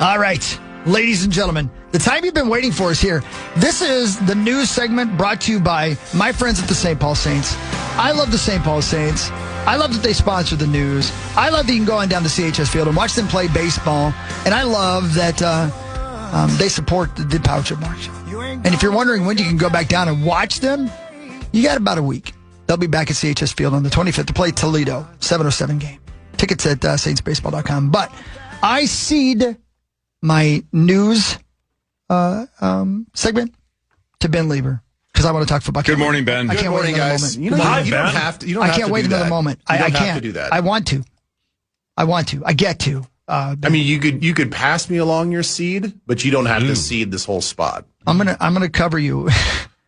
All right, ladies and gentlemen, the time you've been waiting for is here. This is the news segment brought to you by my friends at the St. Paul Saints. I love the St. Paul Saints. I love that they sponsor the news. I love that you can go on down to CHS Field and watch them play baseball. And I love that they support the Power Trip March. And if you're wondering when you can go back down and watch them, you got about a week. They'll be back at CHS Field on the 25th to play Toledo, 7:07 game. Tickets at saintsbaseball.com. But I cede my news segment to Ben Leber because I want to talk football. Good morning, Ben. I can't wait another guys. moment. You don't have to. I can't wait another moment. I can't have to do that. I want to. I get to. I mean, you could pass me along your seed, but you don't have to seed this whole spot. I'm gonna cover you.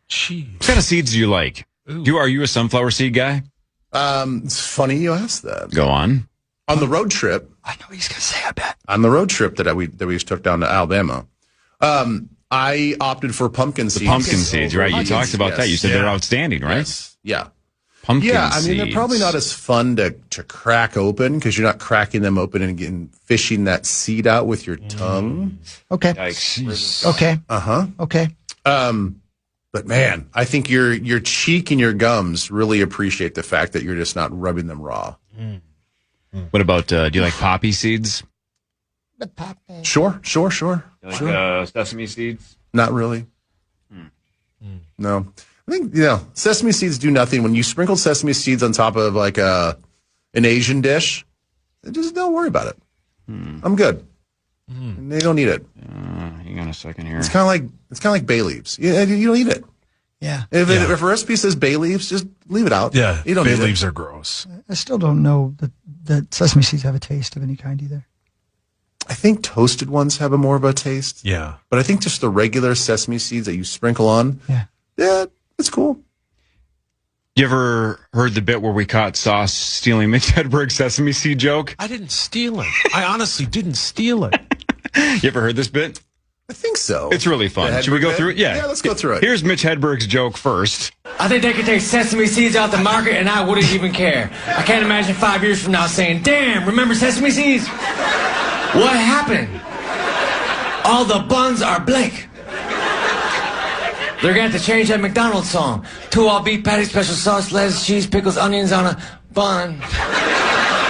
Jeez. What kind of seeds do you like? Are you a sunflower seed guy? It's funny you asked that. Go on. On the road trip, I know what he's gonna say. I bet. On the road trip that we took down to Alabama, I opted for pumpkin seeds. The pumpkin seeds, right? You talked about that. You said they're outstanding, right? Yes. Yeah. Pumpkin seeds. Yeah, I mean, they're probably not as fun to crack open because you're not cracking them open and fishing that seed out with your tongue. Okay. Yikes. Okay. Okay. But man, I think your cheek and your gums really appreciate the fact that you're just not rubbing them raw. What about, do you like poppy seeds? The poppy. Sure. You like sesame seeds? Not really. No. I think, sesame seeds do nothing. When you sprinkle sesame seeds on top of like an Asian dish, just don't worry about it. I'm good. They don't need it. Hang on a second here. It's kind of like bay leaves. You don't need it. Yeah. If a recipe says bay leaves, just leave it out. Yeah. You don't bay need leaves it. are gross. I still don't know that sesame seeds have a taste of any kind either. I think toasted ones have a more of a taste. Yeah. But I think just the regular sesame seeds that you sprinkle on, yeah, it's cool. You ever heard the bit where we caught Sauce stealing Mitch Hedberg's sesame seed joke? I didn't steal it. I honestly didn't steal it. You ever heard this bit? I think so. It's really fun. Should we go through it? Yeah, let's go through it. Here's Mitch Hedberg's joke first. I think they could take sesame seeds out the market and I wouldn't even care. I can't imagine 5 years from now saying, damn, remember sesame seeds? What happened? All the buns are blank. They're going to have to change that McDonald's song. 2 all-beef patties, special sauce, lettuce, cheese, pickles, onions on a bun.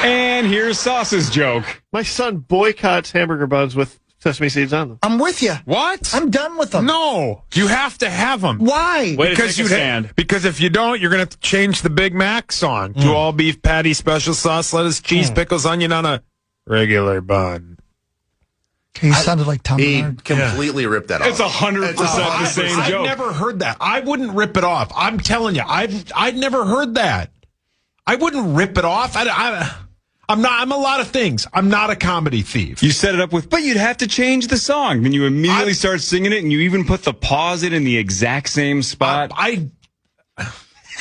And here's Sauce's joke. My son boycotts hamburger buns with sesame seeds on them. I'm with you. What? I'm done with them. No. You have to have them. Why? Because if you don't, you're going to have to change the Big Mac song to all beef patty, special sauce, lettuce, cheese, pickles, onion on a regular bun. Okay, you sounded like Tom He Bernard. completely ripped that off. It's 100% the same joke. I've never heard that. I wouldn't rip it off. I'm telling you, I'd never heard that. I wouldn't rip it off. I'm a lot of things. I'm not a comedy thief. You set it up with, but you'd have to change the song. Then you immediately start singing it, and you even put the pause in the exact same spot.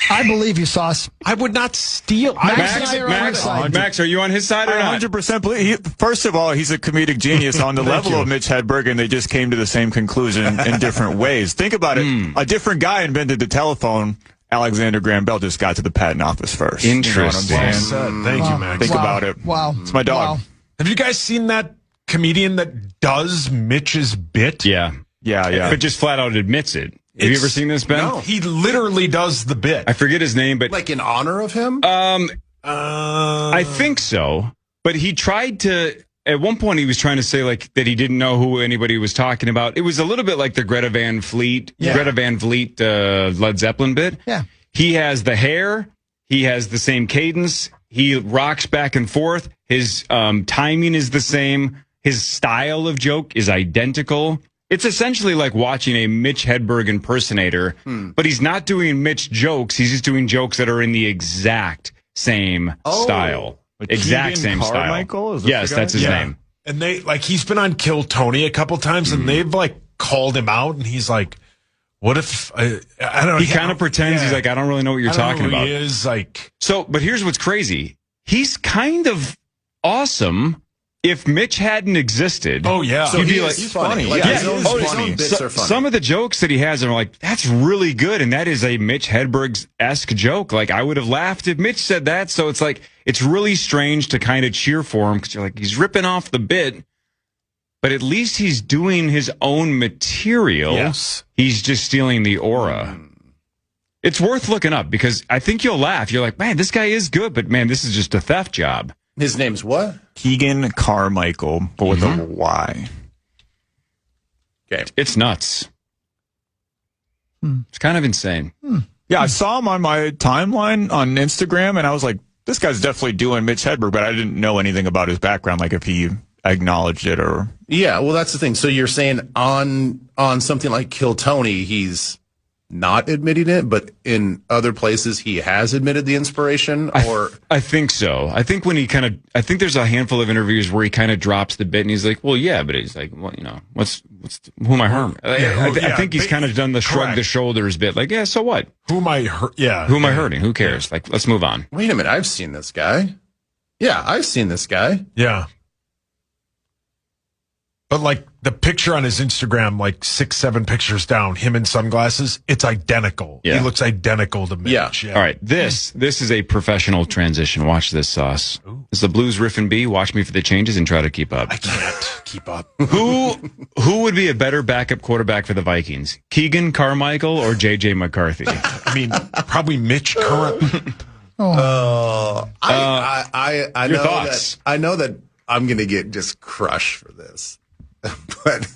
I believe you, Sauce. I would not steal. Max, are you on his side or not? 100% believe. First of all, he's a comedic genius on the level of Mitch Hedberg, and they just came to the same conclusion in different ways. Think about it. A different guy invented the telephone. Alexander Graham Bell just got to the patent office first. Interesting. You know what I'm saying? Thank you, Max. Think about it. Wow. It's my dog. Wow. Have you guys seen that comedian that does Mitch's bit? Yeah. Yeah. But just flat out admits it. Have you ever seen this, Ben? No. He literally does the bit. I forget his name, but Like in honor of him? I think so. But he tried to. At one point, he was trying to say like that he didn't know who anybody was talking about. It was a little bit like the Greta Van Fleet, Led Zeppelin bit. Yeah. He has the hair. He has the same cadence. He rocks back and forth. His timing is the same. His style of joke is identical. It's essentially like watching a Mitch Hedberg impersonator, but he's not doing Mitch jokes. He's just doing jokes that are in the exact same style. Exact same style. Carmichael? Yes, that's his name. And he's been on Kill Tony a couple times, and they've called him out, and he's like, what if I don't know. He kind of pretends he's like, I don't really know what you're talking about. He is So, but here's what's crazy. He's kind of awesome if Mitch hadn't existed. Oh, yeah. So you'd be he's like, funny. His own bits are funny. Some of the jokes that he has are like, that's really good. And that is a Mitch Hedberg-esque joke. Like, I would have laughed if Mitch said that. So it's like, it's really strange to kind of cheer for him because you're like, he's ripping off the bit. but at least he's doing his own material. Yes. He's just stealing the aura. It's worth looking up because I think you'll laugh. You're like, man, this guy is good, but man, this is just a theft job. His name's what? Keegan Carmichael, but with a Y. Okay. It's nuts. It's kind of insane. Yeah, I saw him on my timeline on Instagram, and I was like, this guy's definitely doing Mitch Hedberg, but I didn't know anything about his background, like if he acknowledged it or... Yeah, well, that's the thing. So you're saying on something like Kill Tony, he's not admitting it, but in other places he has admitted the inspiration, or... I think so. I think when I think there's a handful of interviews where he kind of drops the bit and he's like, well, yeah, but he's like, well, who am I harming? I think he's kind of done the shrug the shoulders bit, like, yeah, so what? Who am I hurt? Yeah. Who am I hurting? Who cares? Like, let's move on. Wait a minute, I've seen this guy. Yeah, I've seen this guy. Yeah. But like the picture on his Instagram, like 6-7 pictures down, him in sunglasses, it's identical. Yeah. He looks identical to Mitch. Yeah. All right, this is a professional transition. Watch this, Sauce. It's the Blues riff and B. Watch me for the changes and try to keep up. I can't keep up. Who would be a better backup quarterback for the Vikings? Keegan Carmichael or J.J. McCarthy? I mean, probably Mitch current. I Your know thoughts? I know that I'm going to get just crushed for this. But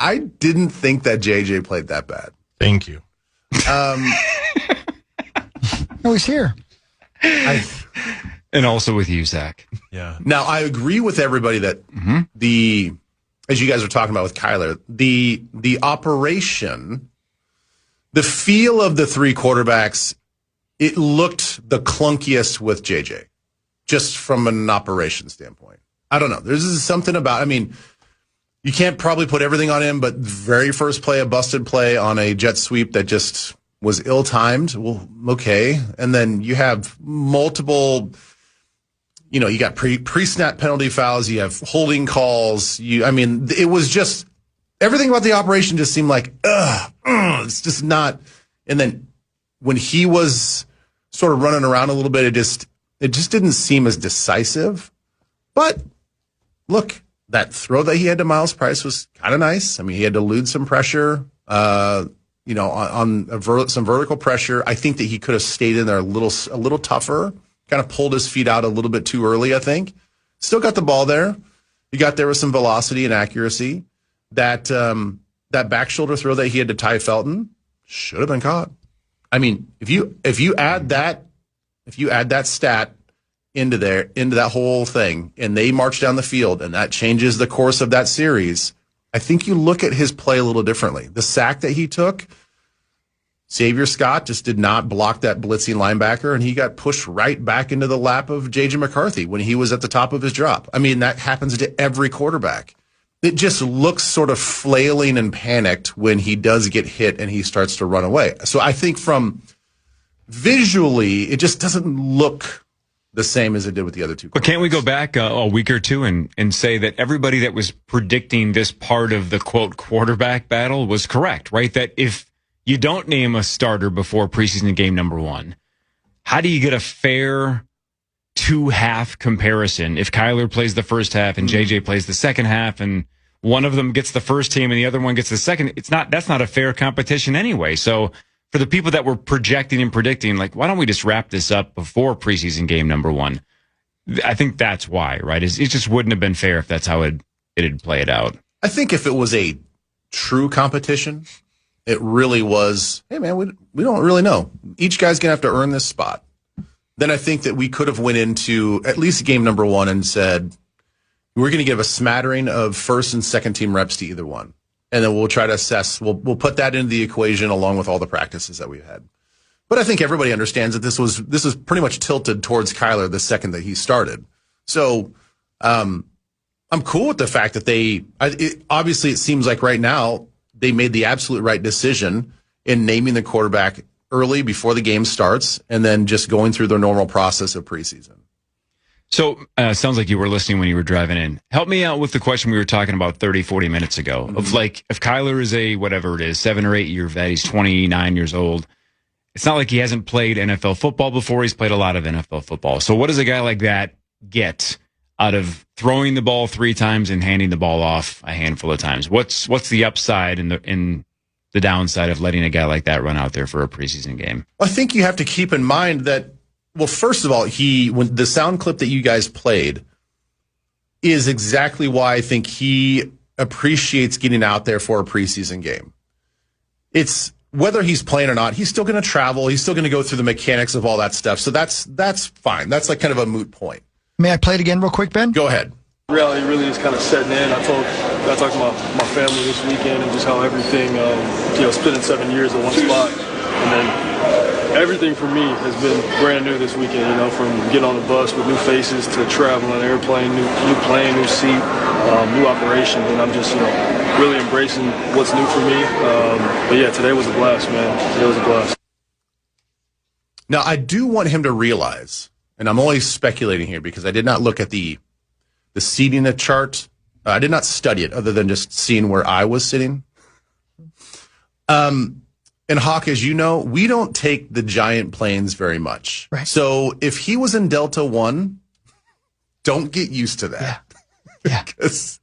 I didn't think that JJ played that bad. Thank you. No, he's here. And also with you, Zach. Yeah. Now, I agree with everybody that as you guys were talking about with Kyler, the operation, the feel of the three quarterbacks, it looked the clunkiest with JJ, just from an operation standpoint. I don't know. There's something about, I mean, you can't probably put everything on him, but very first play, a busted play on a jet sweep that just was ill-timed. Well, okay. And then you have multiple, you got pre-snap penalty fouls. You have holding calls. It was just, everything about the operation just seemed like, it's just not. And then when he was sort of running around a little bit, it just didn't seem as decisive. But look, that throw that he had to Myles Price was kind of nice. I mean, he had to elude some pressure, on some vertical pressure. I think that he could have stayed in there a little tougher, kind of pulled his feet out a little bit too early, I think. Still got the ball there. He got there with some velocity and accuracy. That back shoulder throw that he had to Ty Felton should have been caught. I mean, if you add that stat into that whole thing, and they march down the field, and that changes the course of that series, I think you look at his play a little differently. The sack that he took, Xavier Scott just did not block that blitzing linebacker, and he got pushed right back into the lap of J.J. McCarthy when he was at the top of his drop. I mean, that happens to every quarterback. It just looks sort of flailing and panicked when he does get hit and he starts to run away. So I think from visually, it just doesn't look the same as it did with the other two. But can't we go back a week or two and say that everybody that was predicting this part of the, quote, quarterback battle was correct, right? That if you don't name a starter before preseason game number 1, how do you get a fair two-half comparison if Kyler plays the first half and JJ plays the second half and one of them gets the first team and the other one gets the second? That's not a fair competition anyway. So for the people that were projecting and predicting, like, why don't we just wrap this up before preseason game number 1? I think that's why, right? It just wouldn't have been fair if that's how it had played out. I think if it was a true competition, it really was, hey, man, we don't really know. Each guy's going to have to earn this spot. Then I think that we could have went into at least game number 1 and said, we're going to give a smattering of first and second team reps to either one. And then we'll try to assess. We'll put that into the equation along with all the practices that we've had. But I think everybody understands that this was pretty much tilted towards Kyler the second that he started. So I'm cool with the fact that obviously it seems like right now they made the absolute right decision in naming the quarterback early before the game starts and then just going through the normal process of preseason. So sounds like you were listening when you were driving in. Help me out with the question we were talking about 30, 40 minutes ago of like, if Kyler is a, whatever it is, 7 or 8 year vet, he's 29 years old. It's not like he hasn't played NFL football before. He's played a lot of NFL football. So what does a guy like that get out of throwing the ball 3 times and handing the ball off a handful of times? What's the upside and the downside of letting a guy like that run out there for a preseason game? I think you have to keep in mind that, well, first of all, when the sound clip that you guys played is exactly why I think he appreciates getting out there for a preseason game. It's whether he's playing or not, he's still going to travel. He's still going to go through the mechanics of all that stuff. So that's fine. That's like kind of a moot point. May I play it again real quick, Ben? Go ahead. Reality really is kind of setting in. I talked to my family this weekend and just how everything, spending 7 years in one spot. And then everything for me has been brand new this weekend, from getting on the bus with new faces to traveling, airplane, new plane, new seat, new operation. And I'm just, really embracing what's new for me. But yeah, today was a blast, man. Today was a blast. Now, I do want him to realize, and I'm only speculating here because I did not look at the seating chart. I did not study it other than just seeing where I was sitting. And Hawk, as you know, we don't take the giant planes very much. Right. So if he was in Delta One, don't get used to that. Yeah. Because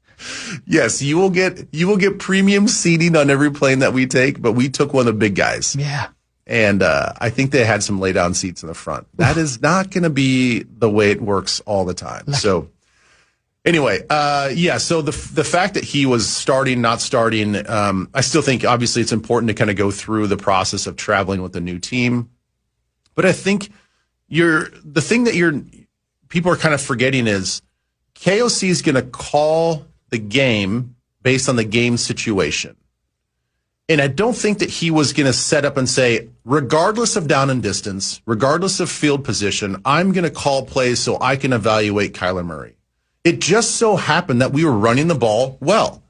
yes, you will get premium seating on every plane that we take, but we took one of the big guys. Yeah. And I think they had some lay down seats in the front. That is not going to be the way it works all the time. So anyway, so the fact that he was starting, not starting, I still think obviously it's important to kind of go through the process of traveling with the new team. But I think the thing that people are kind of forgetting is KOC is going to call the game based on the game situation. And I don't think that he was going to set up and say, regardless of down and distance, regardless of field position, I'm going to call plays so I can evaluate Kyler Murray. It just so happened that we were running the ball well.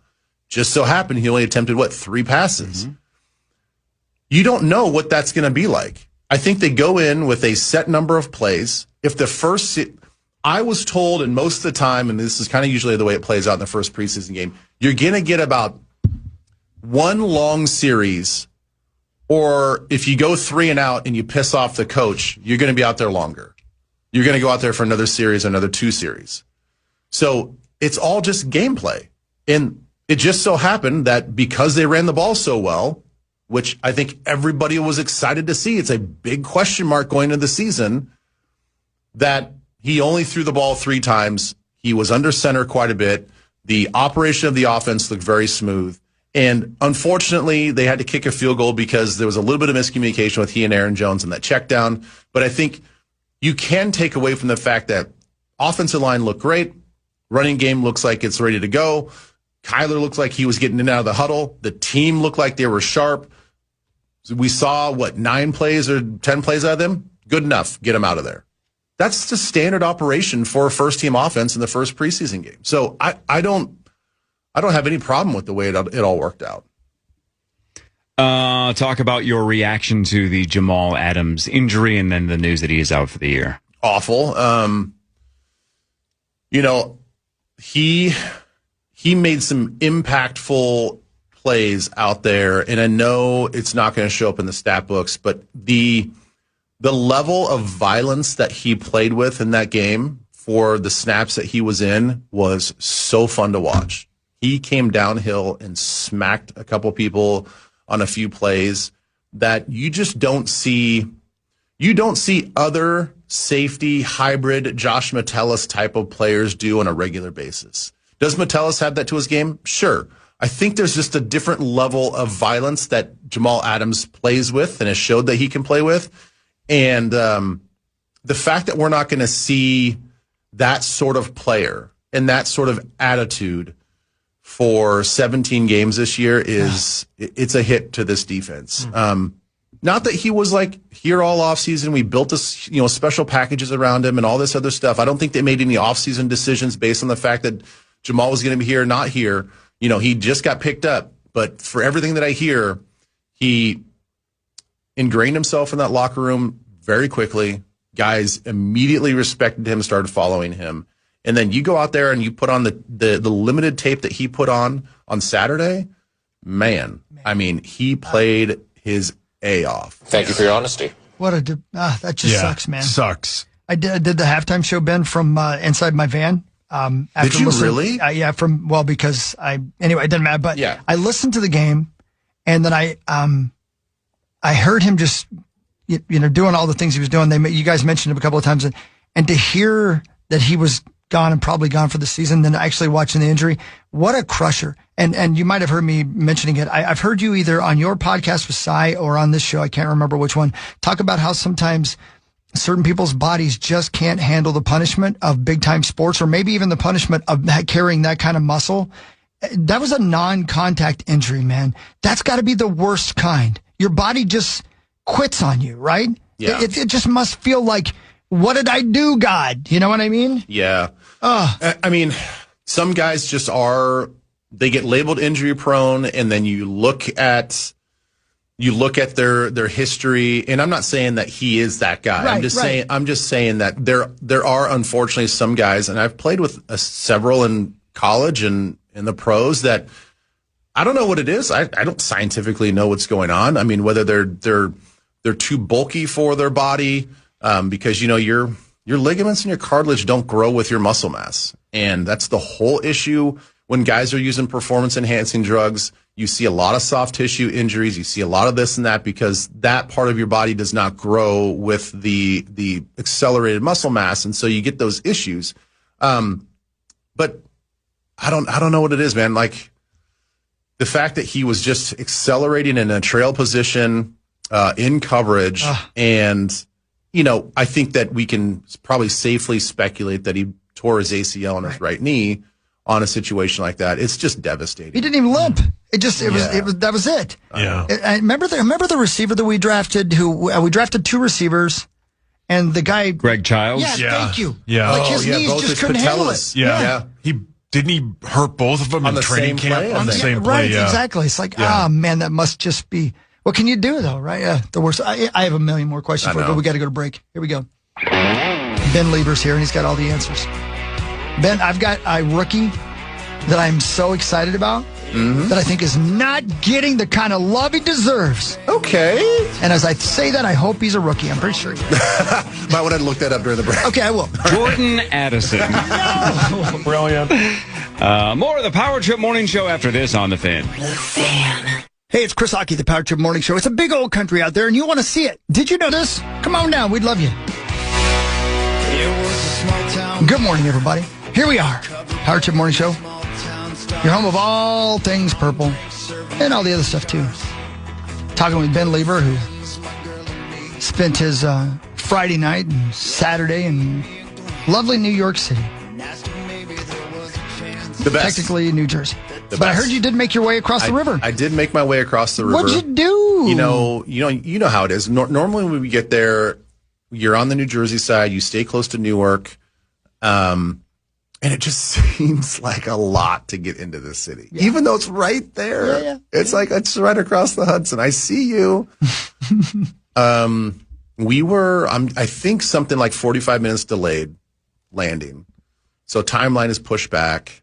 Just so happened he only attempted, 3 passes? Mm-hmm. You don't know what that's going to be like. I think they go in with a set number of plays. If I was told, and most of the time, and this is kind of usually the way it plays out in the first preseason game, you're going to get about one long series, or if you go 3 and out and you piss off the coach, you're going to be out there longer. You're going to go out there for another series, another 2 series. So it's all just gameplay. And it just so happened that because they ran the ball so well, which I think everybody was excited to see, it's a big question mark going into the season, that he only threw the ball 3 times. He was under center quite a bit. The operation of the offense looked very smooth. And unfortunately, they had to kick a field goal because there was a little bit of miscommunication with he and Aaron Jones in that check down. But I think you can take away from the fact that offensive line looked great. Running game looks like it's ready to go. Kyler looks like he was getting in and out of the huddle. The team looked like they were sharp. We saw, 9 plays or 10 plays out of them? Good enough. Get them out of there. That's the standard operation for a first-team offense in the first preseason game. So I don't have any problem with the way it all worked out. Talk about your reaction to the Jamal Adams injury and then the news that he is out for the year. Awful. He made some impactful plays out there, and I know it's not going to show up in the stat books, but the level of violence that he played with in that game for the snaps that he was in was so fun to watch. He came downhill and smacked a couple people on a few plays that you just don't see. You don't see other safety hybrid Josh Metellus type of players do on a regular basis. Does Metellus have that to his game? Sure. I think there's just a different level of violence that Jamal Adams plays with and has showed that he can play with. And the fact that we're not going to see that sort of player and that sort of attitude for 17 games this year it's a hit to this defense. Not that he was here all offseason. We built this, special packages around him and all this other stuff. I don't think they made any offseason decisions based on the fact that Jamal was going to be here or not here. He just got picked up. But for everything that I hear, he ingrained himself in that locker room very quickly. Guys immediately respected him, started following him. And then you go out there and you put on the limited tape that he put on Saturday. Man, I mean, he played his A off. Thank you for your honesty. That just sucks, man. Sucks. I did the halftime show, Ben, from inside my van. After Did you really? Yeah, because anyway, it doesn't matter. But Yeah. I listened to the game, and then I heard him just doing all the things he was doing. You guys mentioned him a couple of times, and to hear that he was gone and probably gone for the season, then actually watching the injury, what a crusher. And you might have heard me mentioning it. I've heard you either on your podcast with Cy or on this show, I can't remember which one, talk about how sometimes certain people's bodies just can't handle the punishment of big time sports, or maybe even the punishment of carrying that kind of muscle. That was a non-contact injury, man. That's got to be the worst kind. Your body just quits on you, right? Yeah. It just must feel like, what did I do, God? You know what I mean? Yeah. I mean, some guys just they get labeled injury prone, and then you look at their history, and I'm not saying that he is that guy. Right, I'm just saying that there are unfortunately some guys, and I've played with several in college and in the pros, that I don't know what it is. I don't scientifically know what's going on. I mean, whether they're too bulky for their body, because your ligaments and your cartilage don't grow with your muscle mass, and that's the whole issue. When guys are using performance enhancing drugs, you see a lot of soft tissue injuries. You see a lot of this and that, because that part of your body does not grow with the accelerated muscle mass, and so you get those issues. But I don't know what it is, man. Like, the fact that he was just accelerating in a trail position, in coverage, and I think that we can probably safely speculate that he tore his ACL on his right knee on a situation like that. It's just devastating. He didn't even limp. That was it. Yeah. I remember the receiver that we drafted, we drafted two receivers, and the guy, Greg Childs. Yeah, thank you. Yeah. Like his knees both just his couldn't handle it. patellas. Yeah. Didn't he hurt both of them On in the training same camp play, on the same play? Right, Yeah. exactly. It's like, man, that must just be, what can you do though, right? The worst. I have a million more questions for you, but we got to go to break. Here we go. Ben Leber's here, and he's got all the answers. Ben, I've got a rookie that I'm so excited about, that I think is not getting the kind of love he deserves. Okay. And as I say that, I hope he's a rookie. I'm pretty sure he is. Might want to look that up during the break. Okay, I will. Jordan Addison. Brilliant. More of the Power Trip Morning Show after this on The Fan. Hey, it's Chris Hockey, the Power Trip Morning Show. It's a big old country out there, and you want to see it. Did you know this? Come on down. We'd love you. Good morning, everybody. Here we are. Power Trip Morning Show. Your home of all things purple and all the other stuff, too. Talking with Ben Leber, who spent his Friday night and Saturday in lovely New York City. The best. Technically New Jersey. The But I best. heard you did make your way across the river. I did make my way across the river. What'd you do? You know how it is. Normally when we get there, you're on the New Jersey side, you stay close to Newark, and it just seems like a lot to get into this city, even though it's right there. Yeah. It's like it's right across the Hudson. I see you. We were, I think, something like 45 minutes delayed landing, so timeline is pushed back.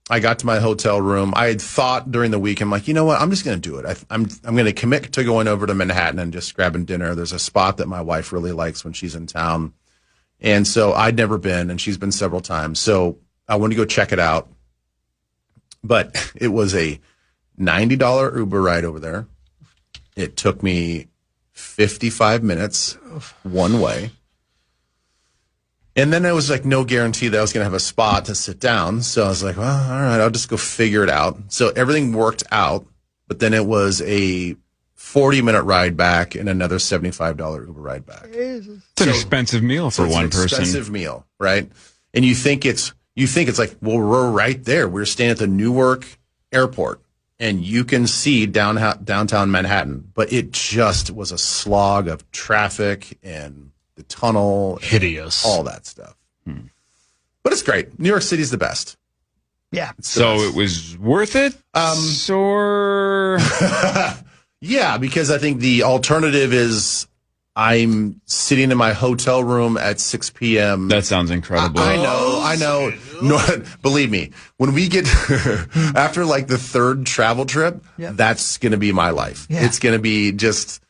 I got to my hotel room. I had thought during the week, I'm like, you know what? I'm just going to do it. I'm going to commit to going over to Manhattan and just grabbing dinner. There's a spot that my wife really likes when she's in town. And so I'd never been, and she's been several times. So I wanted to go check it out. But it was a $90 Uber ride over there. It took me 55 minutes one way. And then it was like no guarantee that I was going to have a spot to sit down. So I was like, well, all right, I'll just go figure it out. So everything worked out. But then it was a 40-minute ride back and another $75 Uber ride back. It's an expensive meal for one person. Expensive meal, right? And you think it's like, well, we're right there. We're staying at the Newark airport, and you can see downtown Manhattan. But it just was a slog of traffic and the tunnel, Hideous. all that stuff. But it's great. New York City's the best. Yeah. So it was worth it? Or Yeah, because I think the alternative is I'm sitting in my hotel room at 6 p.m. that sounds incredible. I know. No, believe me, when we get after like the third travel trip, Yep. that's going to be my life. Yeah. It's going to be just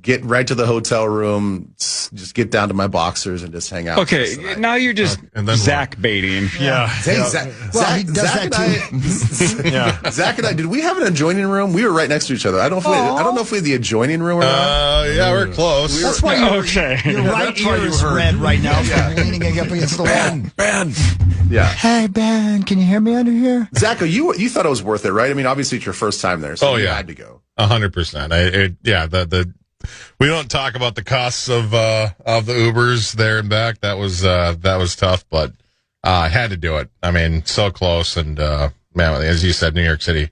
get right to the hotel room, just get down to my boxers and just hang out. Okay, now you're just Zach baiting. Yeah. Hey, Zach, Well, he does Zach that and I, Yeah. Zach and I, did we have an adjoining room? We were right next to each other. I don't know if we had the adjoining room or not. Yeah, we're close. That's why your right That's why ear you is heard. red right now from leaning up against the wall. Ben. Yeah. Hey, Ben, can you hear me under here? Zach, you thought it was worth it, right? I mean, obviously it's your first time there, so you had to go. 100%. We don't talk about the costs of the Ubers there and back. That was tough, but I had to do it. I mean, so close, and man, as you said, New York City,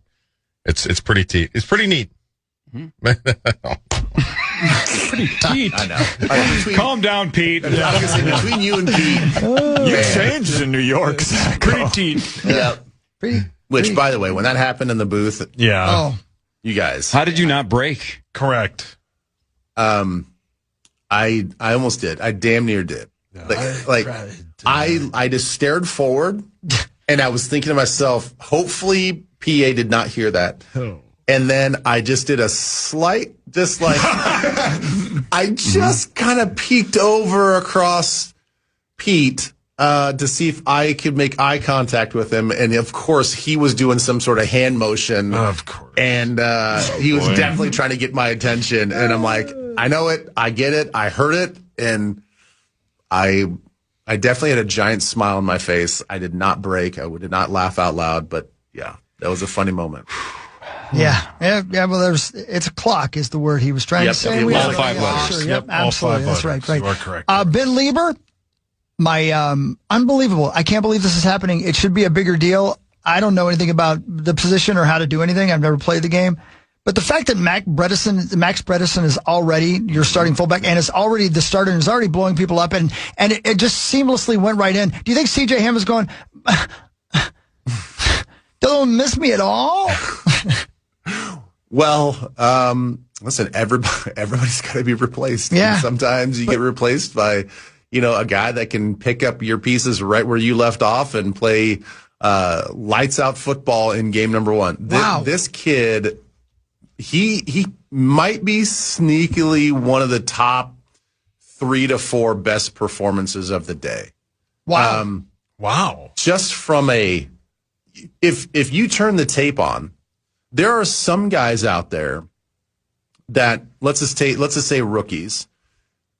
it's pretty it's pretty neat. Pretty neat. I know. Calm down, Pete. I was gonna say, between you and Pete, You changed in New York, Zach. Pretty neat. yeah. Pretty. Which, by the way, when that happened in the booth, Yeah. Oh, you guys, How did you not break? Correct. I almost did. I damn near did. I just stared forward, and I was thinking to myself, hopefully PA did not hear that. And then I just did a slight, just like, I just kind of peeked over across Pete to see if I could make eye contact with him. And of course, he was doing some sort of hand motion. Of course. And he was definitely trying to get my attention. And I'm like, I know it. I get it. I heard it. And I definitely had a giant smile on my face. I did not break. I did not laugh out loud. But yeah, that was a funny moment. yeah. Well, it's a clock is the word he was trying to say. It was all 5 letters. Sure, Yep, all absolutely. 5 That's letters. right. You are correct. Ben Leber, my unbelievable. I can't believe this is happening. It should be a bigger deal. I don't know anything about the position or how to do anything. I've never played the game. But the fact that Max Bredeson is already your starting fullback and is already the starter and is already blowing people up and it just seamlessly went right in. Do you think CJ Ham is going, don't miss me at all? Well, listen, everybody's got to be replaced. Yeah. And sometimes you get replaced by, a guy that can pick up your pieces right where you left off and play lights out football in game number 1. Wow. This kid, he might be sneakily one of the top 3 to 4 best performances of the day. Wow. Wow. Just from if you turn the tape on, there are some guys out there that let's just say rookies.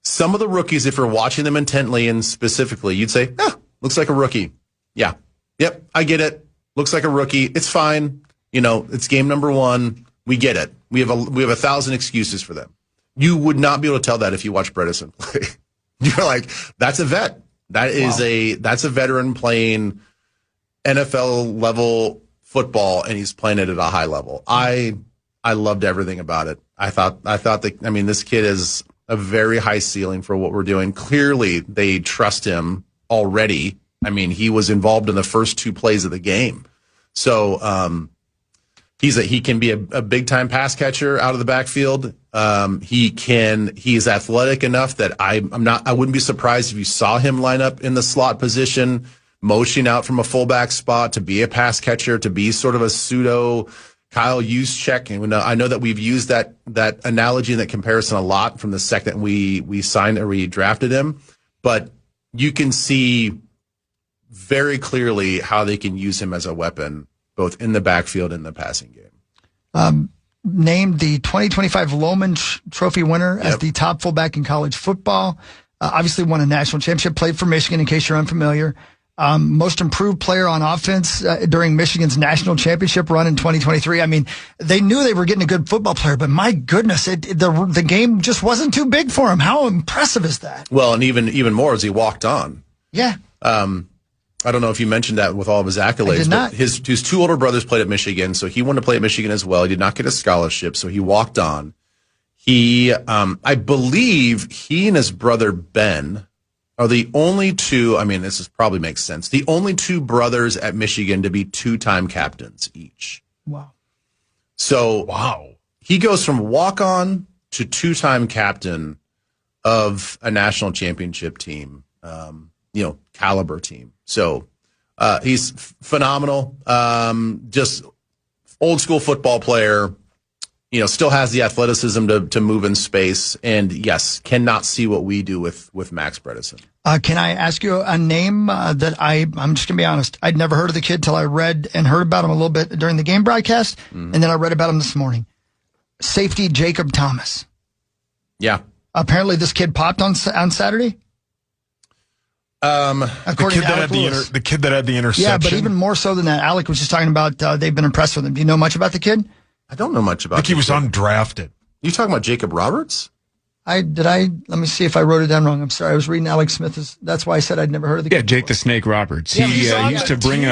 Some of the rookies, if you're watching them intently and specifically, you'd say, looks like a rookie. Yeah. Yep. I get it. Looks like a rookie. It's fine. It's game number 1. We get it. We have 1,000 excuses for them. You would not be able to tell that if you watch Bredeson play. You're like, that's a vet. That's a veteran playing NFL level football, and he's playing it at a high level. I loved everything about it. I thought this kid is a very high ceiling for what we're doing. Clearly, they trust him already. I mean, he was involved in the first 2 plays of the game. So, he can be a big time pass catcher out of the backfield. He's athletic enough that I wouldn't be surprised if you saw him line up in the slot position, motioning out from a fullback spot to be a pass catcher, to be sort of a pseudo Kyle Juszczyk. And I know that we've used that analogy and that comparison a lot from the second we signed or we drafted him, but you can see very clearly how they can use him as a weapon, both in the backfield and the passing game. Named the 2025 Loman Trophy winner as the top fullback in college football. Obviously won a national championship, played for Michigan in case you're unfamiliar. Most improved player on offense during Michigan's national championship run in 2023. I mean, they knew they were getting a good football player, but my goodness, the game just wasn't too big for him. How impressive is that? Well, and even more as he walked on. Yeah. I don't know if you mentioned that with all of his accolades, I did not. but his 2 older brothers played at Michigan, so he wanted to play at Michigan as well. He did not get a scholarship, so he walked on. I believe he and his brother Ben are the only 2, this probably makes sense, the only 2 brothers at Michigan to be 2-time captains each. Wow. So Wow. he goes from walk-on to 2-time captain of a national championship team, caliber team. So he's phenomenal. Just old school football player. still has the athleticism to move in space, and yes, cannot see what we do with Max Bredeson. Can I ask you a name that I'm just going to be honest. I'd never heard of the kid till I read and heard about him a little bit during the game broadcast, and then I read about him this morning. Safety Jacob Thomas. Yeah. Apparently this kid popped on Saturday. According to Alec Lewis. The kid that had the interception. Yeah, but even more so than that, Alec was just talking about they've been impressed with him. Do you know much about the kid? I don't know much about I think he was undrafted. You talking about Jacob Roberts? Let me see if I wrote it down wrong. I'm sorry. I was reading Alex Smith's. That's why I said I'd never heard of the kid. Yeah, Jake the Snake Roberts. Yeah, He used to bring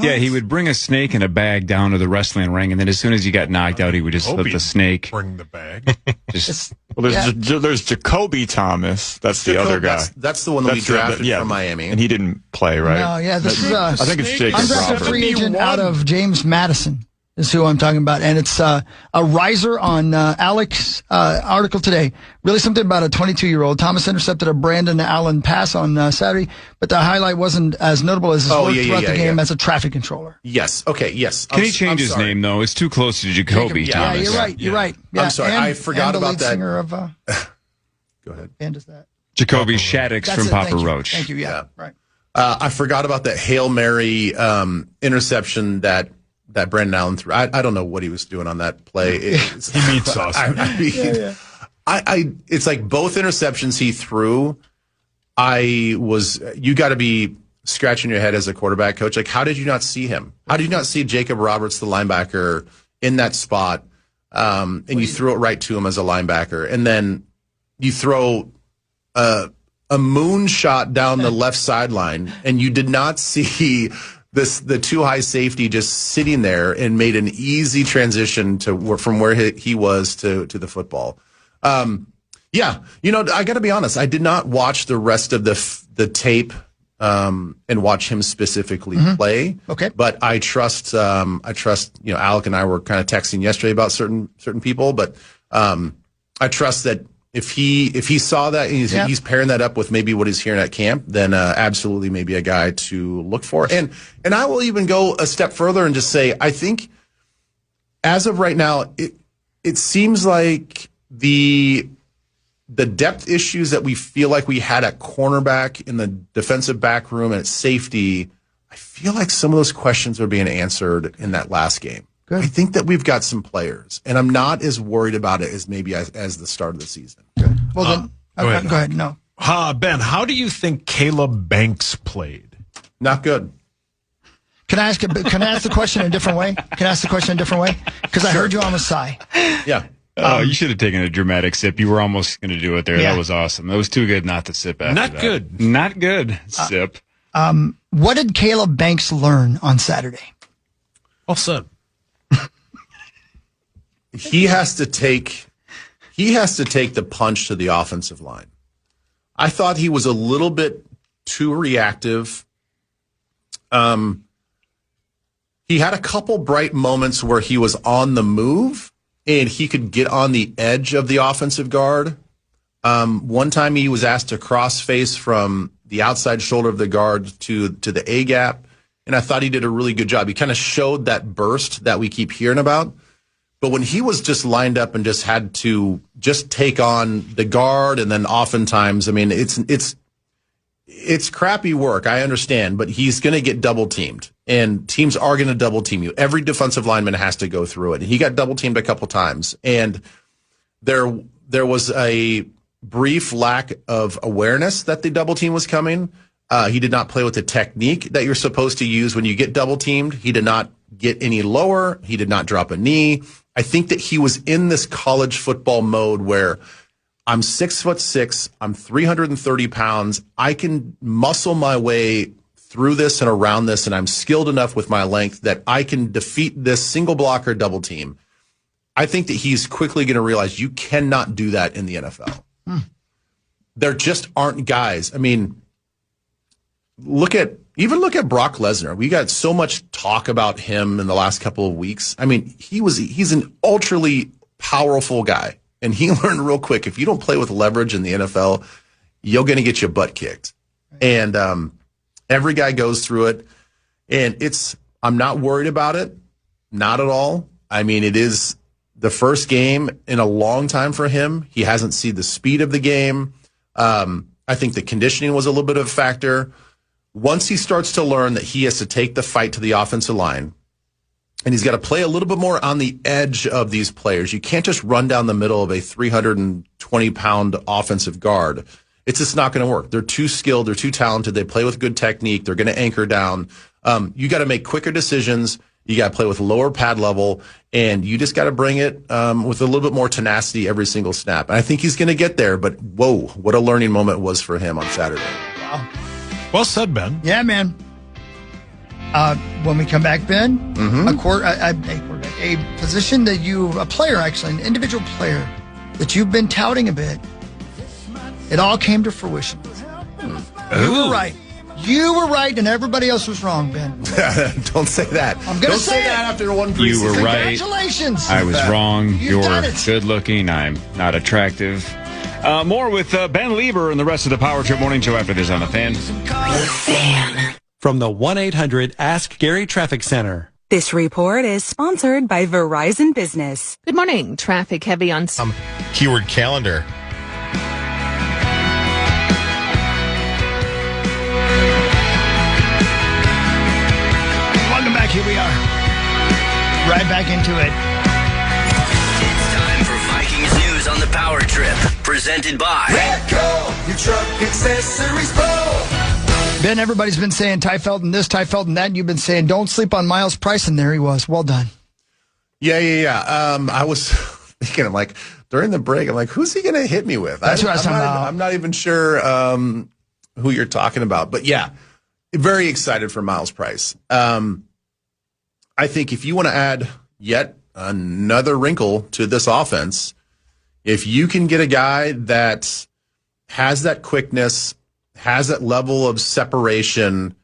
he would bring a snake in a bag down to the wrestling ring, and then as soon as he got knocked out, he would just slip the snake. Bring the bag. There's Jacoby Thomas. That's the other guy. That's the one that we drafted from Miami. And he didn't play, right? No, yeah, this is I think it's Jacob undrafted free agent out of James Madison is who I'm talking about. And it's a riser on Alec's article today. Really something about a 22-year-old. Thomas intercepted a Brandon Allen pass on Saturday, but the highlight wasn't as notable as his work throughout the game as a traffic controller. Yes. Okay, yes. Can he change his name, though? It's too close to Jacoby Thomas. Yeah, you're right. You're right. Yeah, I'm sorry. I forgot about that. Singer of, Go ahead. band is that? Jacoby Shaddix from Papa Roach. Thank you. Yeah. Right. I forgot about that Hail Mary interception that Brandon Allen threw. I don't know what he was doing on that play. He meets us. It's like both interceptions he threw. You got to be scratching your head as a quarterback coach. Like, how did you not see him? How did you not see Jacob Roberts, the linebacker, in that spot? And you threw it right to him as a linebacker. And then you throw a moonshot down the left sideline, and you did not see the too high safety just sitting there and made an easy transition from where he was to the football. Yeah, I got to be honest. I did not watch the rest of the tape and watch him specifically play. Okay, but I trust. Alec and I were kind of texting yesterday about certain people, but I trust that if he saw that and he's pairing that up with maybe what he's hearing at camp, then absolutely maybe a guy to look for. And I will even go a step further and just say, I think as of right now, it seems like the depth issues that we feel like we had at cornerback, in the defensive back room, and at safety, I feel like some of those questions are being answered in that last game. Good. I think that we've got some players, and I'm not as worried about it as maybe as the start of the season. Good. Well, then, go ahead. No. Ben, how do you think Caleb Banks played? Not good. Can I ask the question in a different way? Because I heard you almost sigh. Yeah. You should have taken a dramatic sip. You were almost going to do it there. Yeah. That was awesome. It was too good not to sip after Not that. good. Not good. Sip. What did Caleb Banks learn on Saturday? Well said. He has to take the punch to the offensive line. I thought he was a little bit too reactive. He had a couple bright moments where he was on the move and he could get on the edge of the offensive guard. One time he was asked to cross face from the outside shoulder of the guard to the A gap, and I thought he did a really good job. He kind of showed that burst that we keep hearing about. But when he was just lined up and just had to just take on the guard, and then oftentimes, I mean, it's crappy work. I understand, but he's going to get double teamed, and teams are going to double team you. Every defensive lineman has to go through it. He got double teamed a couple times, and there was a brief lack of awareness that the double team was coming. He did not play with the technique that you're supposed to use when you get double teamed. He did not get any lower. He did not drop a knee. I think that he was in this college football mode where I'm 6'6", I'm 330 pounds. I can muscle my way through this and around this, and I'm skilled enough with my length that I can defeat this single blocker double team. I think that he's quickly going to realize you cannot do that in the NFL. There just aren't guys. I mean, look at Brock Lesnar. We got so much talk about him in the last couple of weeks. I mean, he's an ultra powerful guy, and he learned real quick, if you don't play with leverage in the NFL, you're going to get your butt kicked. And every guy goes through it, and I'm not worried about it, not at all. I mean, the first game in a long time for him. He hasn't seen the speed of the game. I think the conditioning was a little bit of a factor. Once he starts to learn that he has to take the fight to the offensive line, and he's got to play a little bit more on the edge of these players. You can't just run down the middle of a 320-pound offensive guard. It's just not going to work. They're too skilled. They're too talented. They play with good technique. They're going to anchor down. You got to make quicker decisions. You got to play with lower pad level, and you just got to bring it with a little bit more tenacity every single snap. And I think he's going to get there, but whoa, what a learning moment was for him on Saturday. Wow. Well said, Ben. Yeah, man. When we come back, Ben, a position that a player, actually, an individual player that you've been touting a bit, it all came to fruition. You were right. You were right, and everybody else was wrong, Ben. Don't say that. I'm going to say that after one preseason. You were right. Congratulations. I was wrong. You've done You're it. good looking. I'm not attractive. More with Ben Leber and the rest of the Power Trip Morning Show after this on the Fan. From the 1-800-ASK-GARY Traffic Center. This report is sponsored by Verizon Business. Good morning. Traffic heavy on Keyword calendar. Welcome back. Here we are. Right back into it. It's time for Vikings news on the Power Trip. Presented by Redco, your truck accessories pro. Ben, everybody's been saying Ty Felton this, Ty Felton that, and you've been saying don't sleep on Myles Price, and there he was. Well done. Yeah. I was thinking, I'm like, during the break, I'm like, who's he going to hit me with? That's what I was talking about. I'm not even sure who you're talking about. But yeah, very excited for Myles Price. I think if you want to add yet another wrinkle to this offense, if you can get a guy that has that quickness, has that level of separation,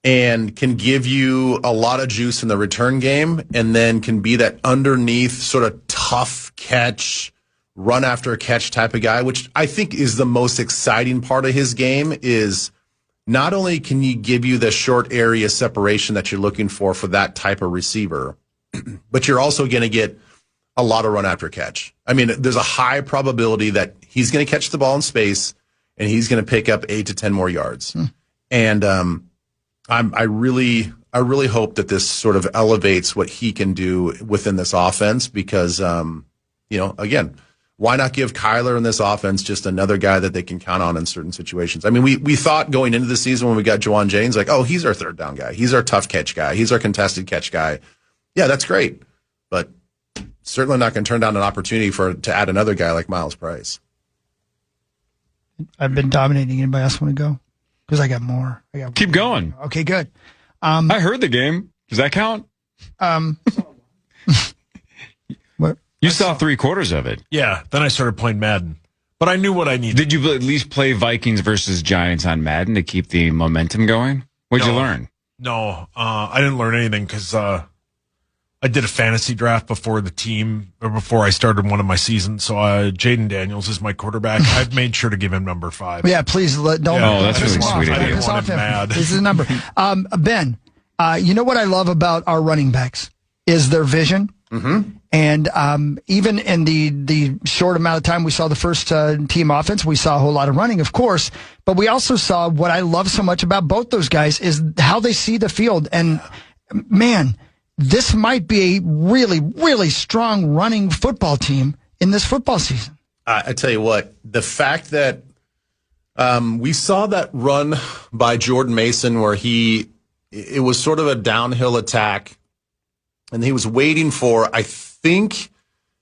and can give you a lot of juice in the return game, and then can be that underneath sort of tough catch, run after a catch type of guy, which I think is the most exciting part of his game, is not only can he give you the short area separation that you're looking for that type of receiver, but you're also going to get a lot of run after catch. I mean, there's a high probability that he's going to catch the ball in space and he's going to pick up 8 to 10 more yards. And I really hope that this sort of elevates what he can do within this offense because, again, why not give Kyler in this offense just another guy that they can count on in certain situations? I mean, we thought going into the season when we got Juwan James, like, oh, he's our third down guy. He's our tough catch guy. He's our contested catch guy. Yeah, that's great. But certainly not going to turn down an opportunity to add another guy like Myles Price. I've been dominating. Anybody else want to go? Because I got more. Keep going. Okay, good. I heard the game. Does that count? What? You saw 3/4 of it. Yeah, then I started playing Madden. But I knew what I needed. Did you at least play Vikings versus Giants on Madden to keep the momentum going? What'd you learn? No, I didn't learn anything because I did a fantasy draft before I started one of my seasons. So Jaden Daniels is my quarterback. I've made sure to give him number 5. Yeah, please don't. Oh, that's really sweet of you. I didn't want him mad. This is the number. Ben, you know what I love about our running backs is their vision. Mm-hmm. And even in the short amount of time we saw the first team offense, we saw a whole lot of running, of course. But we also saw what I love so much about both those guys is how they see the field. And, man, this might be a really, really strong running football team in this football season. I tell you what, the fact that we saw that run by Jordan Mason where it was sort of a downhill attack, and he was waiting for, I think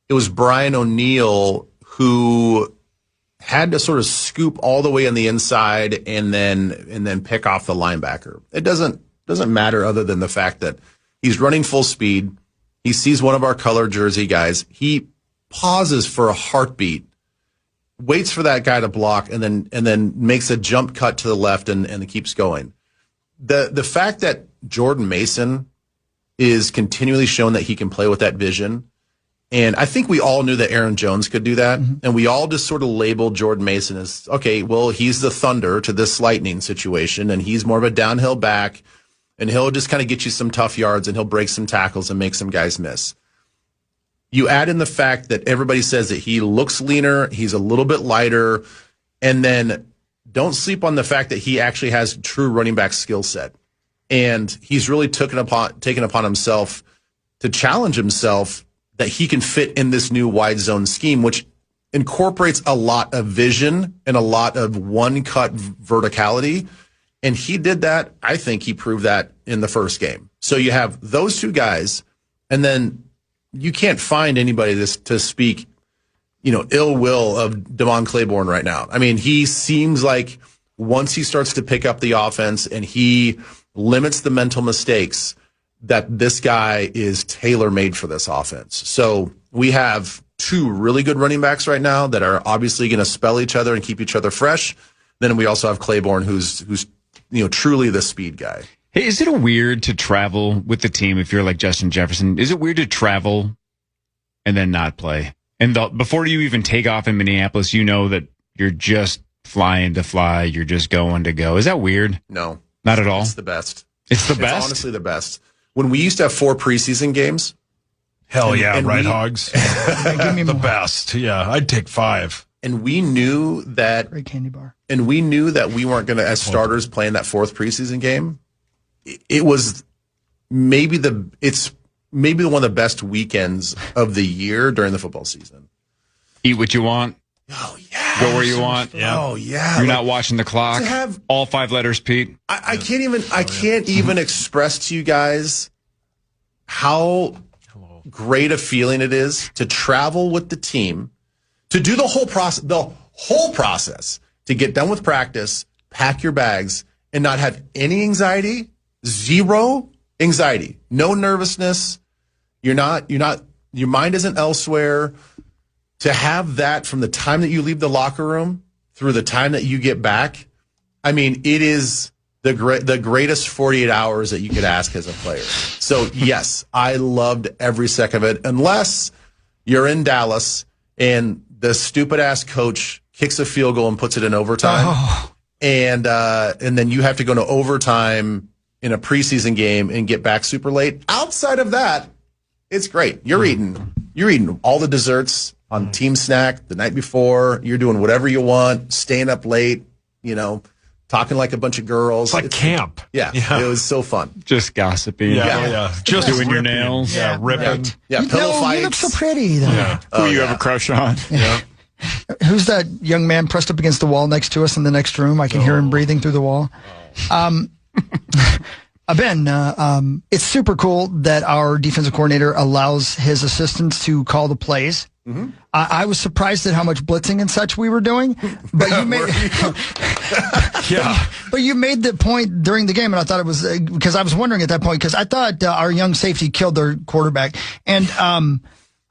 it was Brian O'Neill who had to sort of scoop all the way on the inside and then pick off the linebacker. It doesn't matter other than the fact that he's running full speed. He sees one of our color jersey guys. He pauses for a heartbeat, waits for that guy to block, and then makes a jump cut to the left and keeps going. The fact that Jordan Mason is continually showing that he can play with that vision. And I think we all knew that Aaron Jones could do that. Mm-hmm. And we all just sort of labeled Jordan Mason as, okay, well, he's the Thunder to this Lightning situation, and he's more of a downhill back, and he'll just kind of get you some tough yards, and he'll break some tackles and make some guys miss. You add in the fact that everybody says that he looks leaner, he's a little bit lighter, and then don't sleep on the fact that he actually has true running back skill set. And he's really taken upon himself to challenge himself that he can fit in this new wide zone scheme, which incorporates a lot of vision and a lot of one-cut verticality. And he did that. I think he proved that in the first game. So you have those two guys, and then you can't find anybody to speak, ill will of Damon Claiborne right now. I mean, he seems like once he starts to pick up the offense and he limits the mental mistakes, that this guy is tailor-made for this offense. So we have two really good running backs right now that are obviously going to spell each other and keep each other fresh. Then we also have Claiborne, who's truly the speed guy. Hey, is it weird to travel with the team if you're like Justin Jefferson? Is it weird to travel and then not play? And before you even take off in Minneapolis, you know that you're just flying to fly. You're just going to go. Is that weird? No. Not at all? It's the best. It's the best? It's honestly the best. When we used to have 4 preseason games. Hell yeah, Hogs. The best. Yeah, I'd take 5. And we knew that. Great candy bar. And we knew that we weren't going to, as starters, play in that 4th preseason game. It was maybe one of the best weekends of the year during the football season. Eat what you want. Oh yeah. Go where you want. Yeah. Oh yeah. You're not watching the clock. All 5 letters, Pete. I can't even express to you guys how great a feeling it is to travel with the team, to do the whole process, to get done with practice, pack your bags, and not have any anxiety. Zero anxiety, no nervousness. Your mind isn't elsewhere. To have that from the time that you leave the locker room through the time that you get back, I mean, it is the greatest 48 hours that you could ask as a player. So yes, I loved every second of it, unless you're in Dallas and the stupid ass coach kicks a field goal and puts it in overtime. Oh. And then you have to go to overtime in a preseason game and get back super late. Outside of that, it's great. You're eating all the desserts on team snack the night before. You're doing whatever you want, staying up late, talking like a bunch of girls. It's like camp. Yeah, it was so fun. Just gossiping. Yeah. Just doing your nails. Yeah, ripping. Yeah, pillow fights. You look so pretty. Yeah. Who you have a crush on? Yeah. Who's that young man pressed up against the wall next to us in the next room? I can hear him breathing through the wall. Ben, it's super cool that our defensive coordinator allows his assistants to call the plays. Mm-hmm. I was surprised at how much blitzing and such we were doing, but you made But you made the point during the game, and I thought it was because I was wondering at that point because I thought our young safety killed their quarterback, and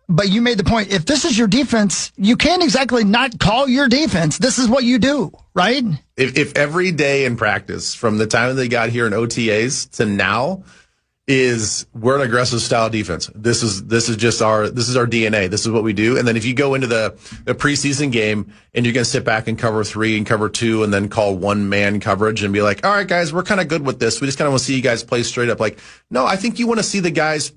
but you made the point, if this is your defense, you can't exactly not call your defense. This is what you do, right? If every day in practice, from the time that they got here in OTAs to now, we're an aggressive style defense. This is our DNA. This is what we do. And then if you go into the preseason game and you're going to sit back and cover 3 and cover 2 and then call 1-man coverage and be like, all right, guys, we're kind of good with this. We just kind of want to see you guys play straight up. Like, no, I think you want to see the guys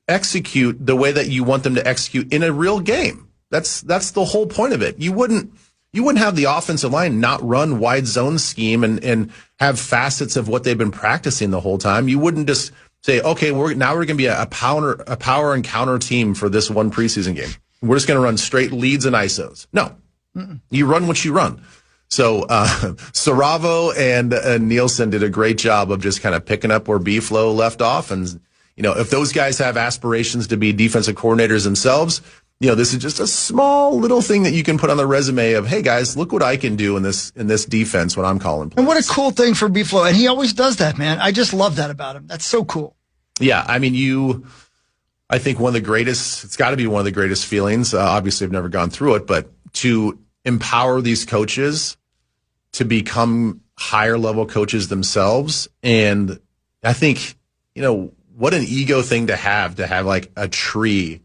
execute the way that you want them to execute in a real game. That's the whole point of it. You wouldn't have the offensive line not run wide zone scheme and have facets of what they've been practicing the whole time. You wouldn't just say, okay, we're going to be a power and counter team for this one preseason game. We're just going to run straight leads and ISOs. No, you run what you run. So Saravo and Nielsen did a great job of just kind of picking up where B-Flow left off. And, if those guys have aspirations to be defensive coordinators themselves, this is just a small little thing that you can put on the resume of, hey guys, look what I can do in this defense when I'm calling plays. And what a cool thing for B-Flow. And he always does that, man. I just love that about him. That's so cool. Yeah. I mean, I think it's got to be one of the greatest feelings. Obviously I've never gone through it, but to empower these coaches to become higher level coaches themselves. And I think, what an ego thing to have like a tree,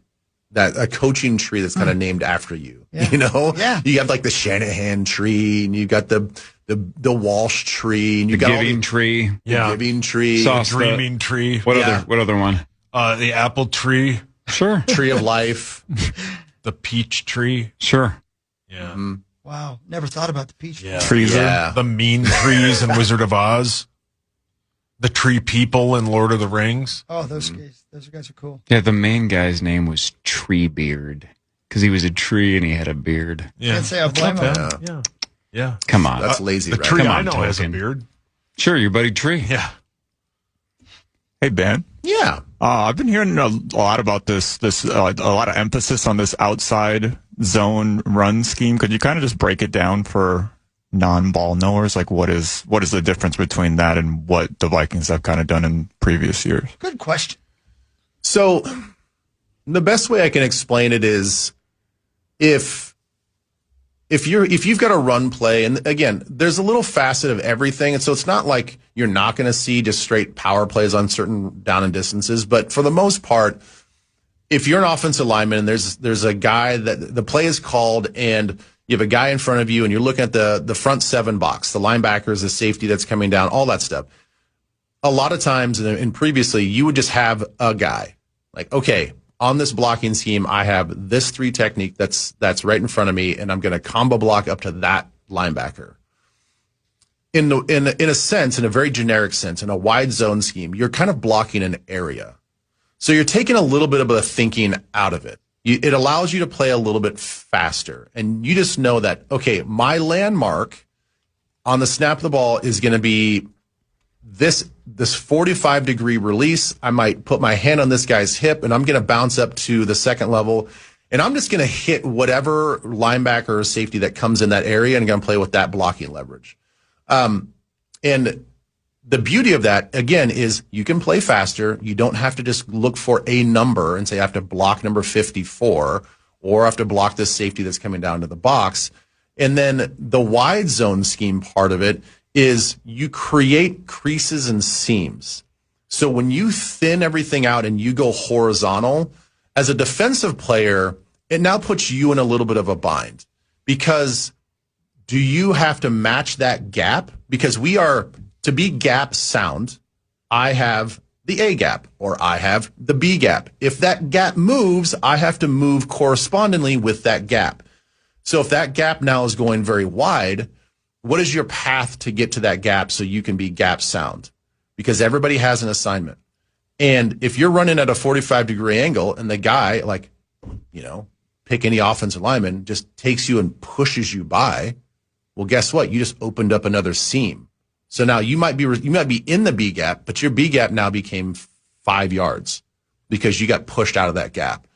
a coaching tree that's kind of named after you. Yeah. You have like the Shanahan tree, and you got the Walsh tree, and you got giving tree. The giving tree, the dreaming tree. What other one? The apple tree. Sure. Tree of Life. The peach tree. Sure. Yeah. Wow. Never thought about the peach. Yeah. Trees. Yeah. The mean trees in Wizard of Oz. The tree people in Lord of the Rings. Oh, those guys are cool. Yeah, the main guy's name was Treebeard because he was a tree and he had a beard. Yeah. Can't say I blame him. Yeah. Yeah. Come on. That's lazy, The right? tree Come I on, know has a Token. beard. Sure, your buddy Tree. Yeah. Hey, Ben. Yeah. I've been hearing a lot about this a lot of emphasis on this outside zone run scheme. Could you kind of just break it down for non-ball knowers? Like, what is the difference between that and what the Vikings have kind of done in previous years? Good question. So the best way I can explain it is if you've got a run play, and again, there's a little facet of everything, and so it's not like you're not going to see just straight power plays on certain down and distances, but for the most part, if you're an offensive lineman and there's a guy that the play is called and you have a guy in front of you and you're looking at the front seven box, the linebackers, the safety that's coming down, all that stuff. A lot of times and previously you would just have a guy like, okay, on this blocking scheme, I have this 3 technique that's right in front of me, and I'm going to combo block up to that linebacker. In a sense, in a very generic sense, in a wide zone scheme, you're kind of blocking an area. So you're taking a little bit of the thinking out of it. It allows you to play a little bit faster, and you just know that, okay, my landmark on the snap of the ball is going to be this 45-degree release. I might put my hand on this guy's hip, and I'm going to bounce up to the second level, and I'm just going to hit whatever linebacker or safety that comes in that area, and I'm going to play with that blocking leverage. And the beauty of that, again, is you can play faster. You don't have to just look for a number and say, I have to block number 54, or I have to block this safety that's coming down to the box. And then the wide zone scheme part of it is you create creases and seams. So when you thin everything out and you go horizontal, as a defensive player, it now puts you in a little bit of a bind, because do you have to match that gap? Because to be gap sound, I have the A gap or I have the B gap. If that gap moves, I have to move correspondingly with that gap. So if that gap now is going very wide, what is your path to get to that gap so you can be gap sound? Because everybody has an assignment. And if you're running at a 45-degree angle and the guy, pick any offensive lineman, just takes you and pushes you by, well, guess what? You just opened up another seam. So now you might be in the B gap, but your B gap now became 5 yards because you got pushed out of that gap.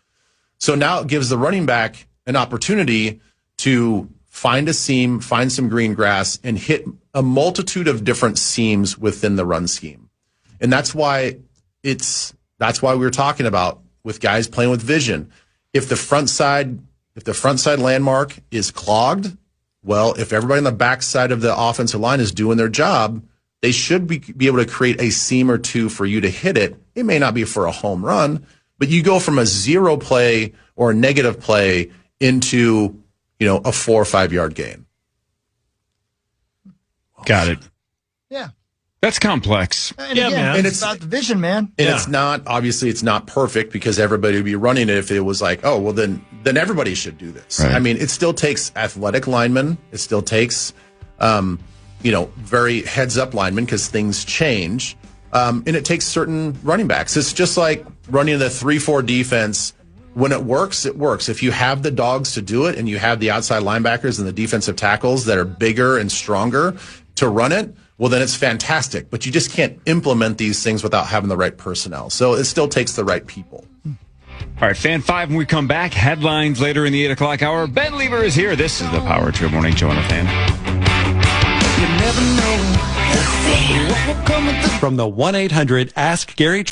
So now it gives the running back an opportunity to find a seam, find some green grass, and hit a multitude of different seams within the run scheme. And that's why we were talking about with guys playing with vision. If the front side landmark is clogged, well, if everybody on the back side of the offensive line is doing their job, they should be able to create a seam or two for you to hit it. It may not be for a home run, but you go from a 0 play or a negative play into, a 4 or 5 yard gain. Got it. Yeah. That's complex. And again, it's about the vision, man. And it's not perfect, because everybody would be running it if it was like, oh, well, then everybody should do this. Right. I mean, it still takes athletic linemen. It still takes, very heads up linemen, because things change. And it takes certain running backs. It's just like running the 3-4 defense. When it works, it works. If you have the dogs to do it and you have the outside linebackers and the defensive tackles that are bigger and stronger to run it, well, then it's fantastic. But you just can't implement these things without having the right personnel. So it still takes the right people. All right, Fan 5, when we come back, headlines later in the 8 o'clock hour. Ben Leber is here. This is the Power Trip Morning Show on the Fan. From the 1-800 Ask Gary